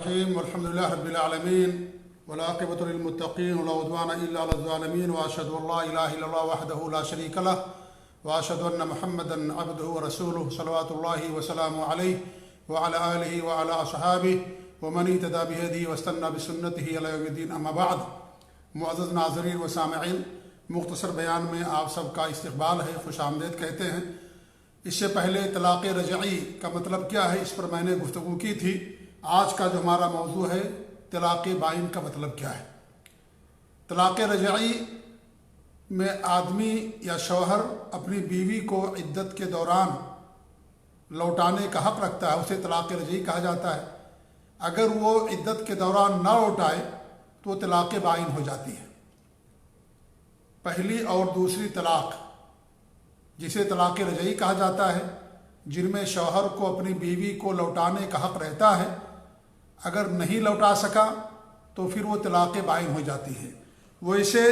الرحیم والحمد للہ رب العالمین والعاقبۃ للمتقین ولا عدوان الا علی الظالمین واشهد ان لا الہ الا اللہ وحدہ لا شریک لہ واشهد ان محمدا عبدہ ورسولہ صلوات اللہ وسلامہ علیہ وعلی آلہ وعلی اصحابہ ومن اهتدى بهدیہ واستنى بسنتہ الی یوم الدین اما بعد۔ معزز ناظرین و سامعین، مختصر بیان میں آپ سب کا استقبال ہے، خوش آمدید کہتے ہیں۔ اس سے پہلے طلاق رجعی کا مطلب کیا ہے، اس پر میں نے گفتگو کی تھی۔ آج کا جو ہمارا موضوع ہے طلاق بائن کا مطلب کیا ہے۔ طلاق رجعی میں آدمی یا شوہر اپنی بیوی کو عدت کے دوران لوٹانے کا حق رکھتا ہے، اسے طلاق رجعی کہا جاتا ہے۔ اگر وہ عدت کے دوران نہ لوٹائے تو طلاق بائن ہو جاتی ہے۔ پہلی اور دوسری طلاق جسے طلاق رجعی کہا جاتا ہے، جن میں شوہر کو اپنی بیوی کو لوٹانے کا حق رہتا ہے، اگر نہیں لوٹا سکا تو پھر وہ طلاق بائن ہو جاتی ہے۔ وہ اسے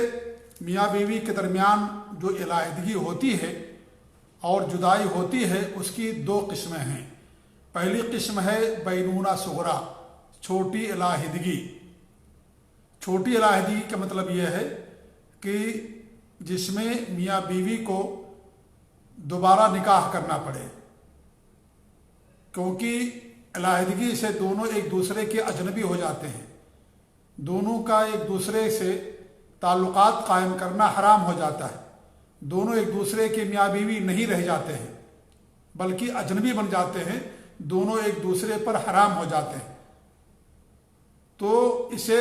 میاں بیوی کے درمیان جو علیحدگی ہوتی ہے اور جدائی ہوتی ہے، اس کی دو قسمیں ہیں۔ پہلی قسم ہے بینونہ صغریٰ، چھوٹی علیحدگی۔ چھوٹی علیحدگی کا مطلب یہ ہے کہ جس میں میاں بیوی کو دوبارہ نکاح کرنا پڑے، کیونکہ علیحدگی سے دونوں ایک دوسرے کے اجنبی ہو جاتے ہیں، دونوں کا ایک دوسرے سے تعلقات قائم کرنا حرام ہو جاتا ہے، دونوں ایک دوسرے کے میاں بیوی نہیں رہ جاتے ہیں بلکہ اجنبی بن جاتے ہیں، دونوں ایک دوسرے پر حرام ہو جاتے ہیں، تو اسے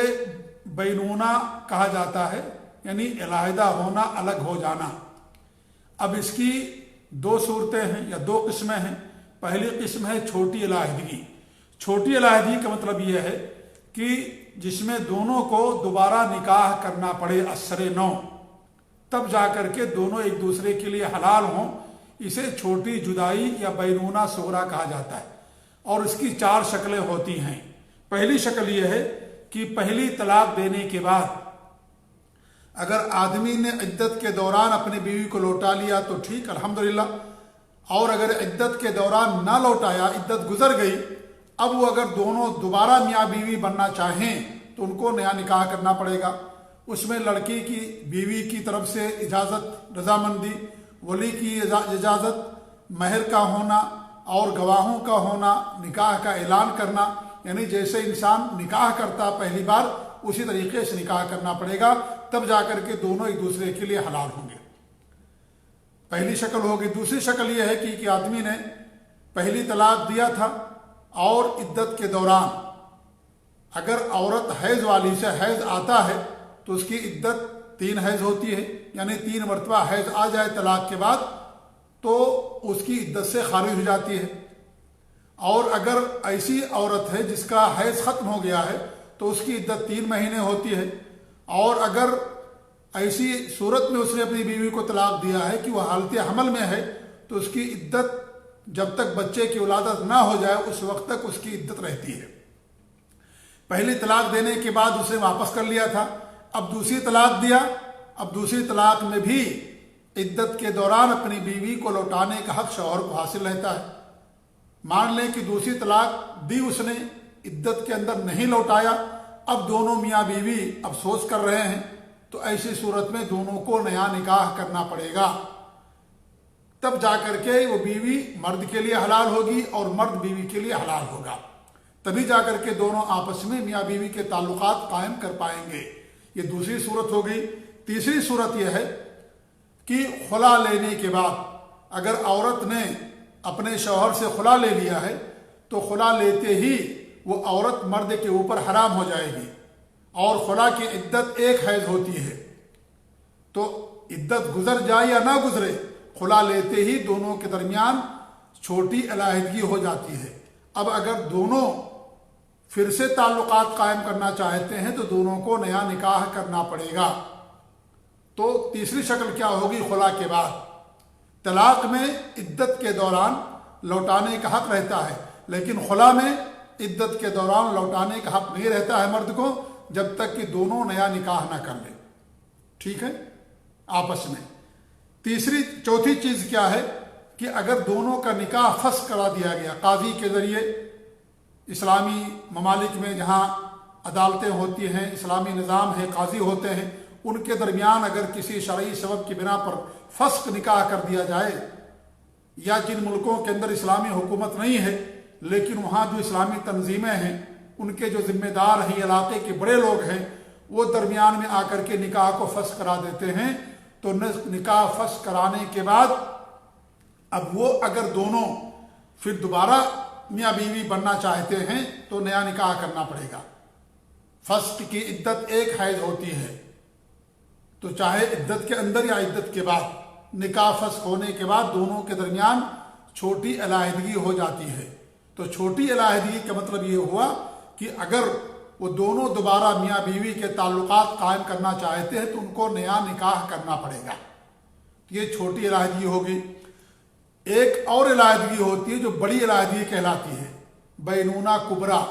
بینونہ کہا جاتا ہے، یعنی علیحدہ ہونا، الگ ہو جانا۔ اب اس کی دو صورتیں ہیں یا دو قسمیں ہیں۔ پہلی قسم ہے چھوٹی علیحدگی۔ چھوٹی علیحدگی کا مطلب یہ ہے کہ جس میں دونوں کو دوبارہ نکاح کرنا پڑے اثر نو، تب جا کر کے دونوں ایک دوسرے کے لیے حلال ہوں، اسے چھوٹی جدائی یا بینونہ صغریٰ کہا جاتا ہے۔ اور اس کی چار شکلیں ہوتی ہیں۔ پہلی شکل یہ ہے کہ پہلی طلاق دینے کے بعد اگر آدمی نے عدت کے دوران اپنی بیوی کو لوٹا لیا تو ٹھیک، الحمدللہ، اور اگر عدت کے دوران نہ لوٹایا، عدت گزر گئی، اب وہ اگر دونوں دوبارہ میاں بیوی بننا چاہیں تو ان کو نیا نکاح کرنا پڑے گا۔ اس میں لڑکی کی بیوی کی طرف سے اجازت، رضامندی، ولی کی اجازت، مہر کا ہونا اور گواہوں کا ہونا، نکاح کا اعلان کرنا، یعنی جیسے انسان نکاح کرتا پہلی بار اسی طریقے سے نکاح کرنا پڑے گا، تب جا کر کے دونوں ایک دوسرے کے لیے حلال ہوں گے۔ پہلی شکل ہوگی۔ دوسری شکل یہ ہے کہ آدمی نے پہلی طلاق دیا تھا اور عدت کے دوران اگر عورت حیض والی سے حیض آتا ہے تو اس کی عدت 3 حیض ہوتی ہے، یعنی 3 مرتبہ حیض آ جائے طلاق کے بعد تو اس کی عدت سے خارج ہو جاتی ہے۔ اور اگر ایسی عورت ہے جس کا حیض ختم ہو گیا ہے تو اس کی عدت 3 مہینے ہوتی ہے۔ اور اگر ایسی صورت میں اس نے اپنی بیوی کو طلاق دیا ہے کہ وہ حالت حمل میں ہے تو اس کی عدت جب تک بچے کی ولادت نہ ہو جائے اس وقت تک اس کی عدت رہتی ہے۔ پہلی طلاق دینے کے بعد اسے واپس کر لیا تھا، اب دوسری طلاق دیا، اب دوسری طلاق میں بھی عدت کے دوران اپنی بیوی کو لوٹانے کا حق شوہر کو حاصل رہتا ہے۔ مان لیں کہ دوسری طلاق دی اس نے، عدت کے اندر نہیں لوٹایا، اب دونوں میاں بیوی افسوس کر رہے ہیں، تو ایسی صورت میں دونوں کو نیا نکاح کرنا پڑے گا، تب جا کر کے وہ بیوی مرد کے لیے حلال ہوگی اور مرد بیوی کے لیے حلال ہوگا، تبھی جا کر کے دونوں آپس میں میاں بیوی کے تعلقات قائم کر پائیں گے۔ یہ دوسری صورت ہو گئی۔ تیسری صورت یہ ہے کہ خلا لینے کے بعد اگر عورت نے اپنے شوہر سے خلا لے لیا ہے تو خلا لیتے ہی وہ عورت مرد کے اوپر حرام ہو جائے گی، اور خلا کی عدت 1 حیض ہوتی ہے، تو عدت گزر جائے یا نہ گزرے، خلا لیتے ہی دونوں کے درمیان چھوٹی علیحدگی ہو جاتی ہے۔ اب اگر دونوں پھر سے تعلقات قائم کرنا چاہتے ہیں تو دونوں کو نیا نکاح کرنا پڑے گا۔ تو تیسری شکل کیا ہوگی خلا کے بعد؟ طلاق میں عدت کے دوران لوٹانے کا حق رہتا ہے، لیکن خلا میں عدت کے دوران لوٹانے کا حق نہیں رہتا ہے مرد کو جب تک کہ دونوں نیا نکاح نہ کر لیں، ٹھیک ہے، آپس میں۔ چوتھی چیز کیا ہے کہ اگر دونوں کا نکاح فسخ کرا دیا گیا قاضی کے ذریعے، اسلامی ممالک میں جہاں عدالتیں ہوتی ہیں، اسلامی نظام ہے، قاضی ہوتے ہیں، ان کے درمیان اگر کسی شرعی سبب کی بنا پر فسخ نکاح کر دیا جائے، یا جن ملکوں کے اندر اسلامی حکومت نہیں ہے لیکن وہاں جو اسلامی تنظیمیں ہیں، ان کے جو ذمہ دار ہیں، علاقے کے بڑے لوگ ہیں، وہ درمیان میں آ کر کے نکاح کو فسخ کرا دیتے ہیں، تو نکاح فسخ کرانے کے بعد اب وہ اگر دونوں پھر دوبارہ میاں بیوی بننا چاہتے ہیں تو نیا نکاح کرنا پڑے گا۔ فسخ کی عدت ایک حیض ہوتی ہے، تو چاہے عدت کے اندر یا عدت کے بعد، نکاح فسخ ہونے کے بعد دونوں کے درمیان چھوٹی علیحدگی ہو جاتی ہے۔ تو چھوٹی علیحدگی کا مطلب یہ ہوا کہ اگر وہ دونوں دوبارہ میاں بیوی کے تعلقات قائم کرنا چاہتے ہیں تو ان کو نیا نکاح کرنا پڑے گا۔ یہ چھوٹی علیحدگی ہوگی۔ ایک اور علیحدگی ہوتی ہے جو بڑی علیحدگی کہلاتی ہے، بینونہ کبریٰ۔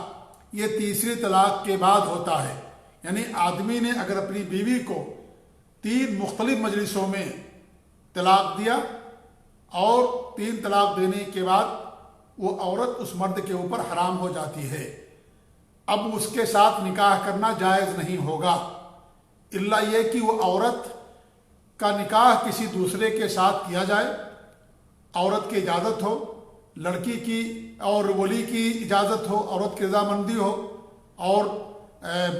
یہ تیسری طلاق کے بعد ہوتا ہے، یعنی آدمی نے اگر اپنی بیوی کو 3 مختلف مجلسوں میں طلاق دیا اور 3 طلاق دینے کے بعد وہ عورت اس مرد کے اوپر حرام ہو جاتی ہے، اب اس کے ساتھ نکاح کرنا جائز نہیں ہوگا، الا یہ کہ وہ عورت کا نکاح کسی دوسرے کے ساتھ کیا جائے، عورت کی اجازت ہو، لڑکی کی اور ولی کی اجازت ہو، عورت کی رضامندی ہو، اور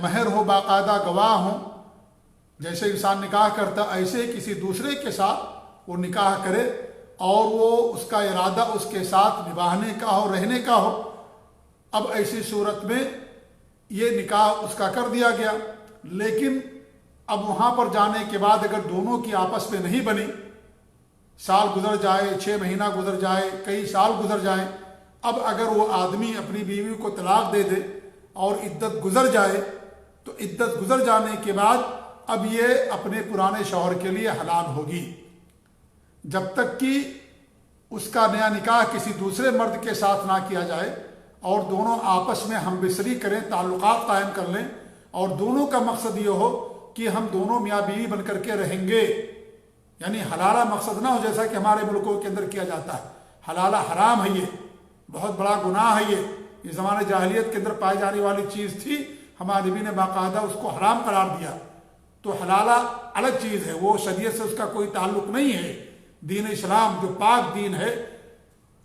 مہر ہو، باقاعدہ گواہ ہوں۔ جیسے انسان نکاح کرتا ایسے کسی دوسرے کے ساتھ وہ نکاح کرے اور وہ اس کا ارادہ اس کے ساتھ نبھانے کا ہو، رہنے کا ہو۔ اب ایسی صورت میں یہ نکاح اس کا کر دیا گیا، لیکن اب وہاں پر جانے کے بعد اگر دونوں کی آپس میں نہیں بنی، سال گزر جائے، 6 مہینہ گزر جائے، کئی سال گزر جائیں، اب اگر وہ آدمی اپنی بیوی کو طلاق دے دے اور عدت گزر جائے تو عدت گزر جانے کے بعد اب یہ اپنے پرانے شوہر کے لیے حلال ہوگی، جب تک کہ اس کا نیا نکاح کسی دوسرے مرد کے ساتھ نہ کیا جائے اور دونوں آپس میں ہم بستری کریں، تعلقات قائم کر لیں، اور دونوں کا مقصد یہ ہو کہ ہم دونوں میاں بیوی بن کر کے رہیں گے، یعنی حلالہ مقصد نہ ہو جیسا کہ ہمارے ملکوں کے اندر کیا جاتا ہے۔ حلالہ حرام ہے، یہ بہت بڑا گناہ ہے، یہ زمانے جاہلیت کے اندر پائی جانے والی چیز تھی، ہمارے نبی نے باقاعدہ اس کو حرام قرار دیا۔ تو حلالہ الگ چیز ہے، وہ شریعت سے اس کا کوئی تعلق نہیں ہے۔ دین اسلام جو پاک دین ہے،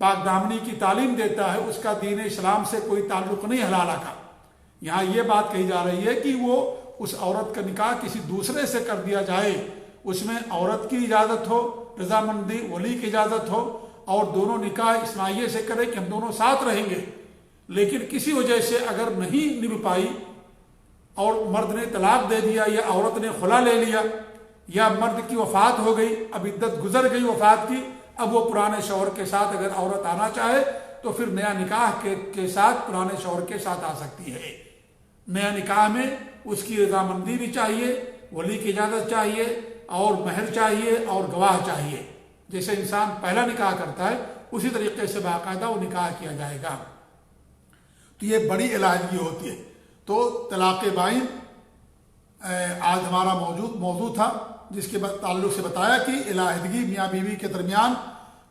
پاک دامنی کی تعلیم دیتا ہے، اس کا دین اسلام سے کوئی تعلق نہیں حلالہ کا۔ یہاں یہ بات کہی جا رہی ہے کہ وہ اس عورت کا نکاح کسی دوسرے سے کر دیا جائے، اس میں عورت کی اجازت ہو، رضامندی، ولی کی اجازت ہو، اور دونوں نکاح اس معنی سے کرے کہ ہم دونوں ساتھ رہیں گے، لیکن کسی وجہ سے اگر نہیں نبھ پائی اور مرد نے طلاق دے دیا یا عورت نے خلا لے لیا یا مرد کی وفات ہو گئی، اب عدت گزر گئی وفات کی، اب وہ پرانے شوہر کے ساتھ اگر عورت آنا چاہے تو پھر نیا نکاح کے ساتھ پرانے شوہر کے ساتھ آ سکتی ہے۔ نیا نکاح میں اس کی رضامندی بھی چاہیے، ولی کی اجازت چاہیے، اور مہر چاہیے، اور گواہ چاہیے۔ جیسے انسان پہلا نکاح کرتا ہے اسی طریقے سے باقاعدہ وہ نکاح کیا جائے گا۔ تو یہ بڑی علیحدگی ہوتی ہے۔ تو طلاق بائن آج ہمارا موضوع تھا، جس کے تعلق سے بتایا کہ علیحدگی میاں بیوی کے درمیان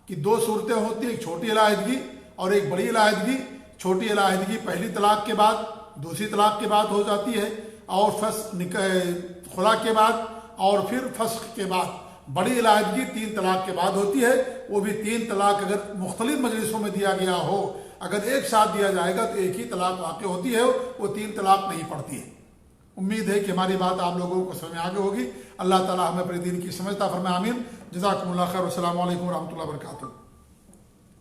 کی 2 صورتیں ہوتی ہیں، ایک چھوٹی علیحدگی اور ایک بڑی علیحدگی۔ چھوٹی علیحدگی پہلی طلاق کے بعد، دوسری طلاق کے بعد ہو جاتی ہے، اور خلا کے بعد، اور پھر فسخ کے بعد۔ بڑی علیحدگی 3 طلاق کے بعد ہوتی ہے، وہ بھی 3 طلاق اگر مختلف مجلسوں میں دیا گیا ہو، اگر ایک ساتھ دیا جائے گا تو ایک ہی طلاق واقع ہوتی ہے، وہ 3 طلاق نہیں پڑتی ہے۔ امید ہے کہ ہماری بات آپ لوگوں کو سمجھ میں آگے ہوگی۔ اللہ تعالی ہمیں اپنے دین کی سمجھتا فرمائے، آمین۔ جزاکم اللہ خیر، والسلام علیکم ورحمۃ اللہ وبرکاتہ۔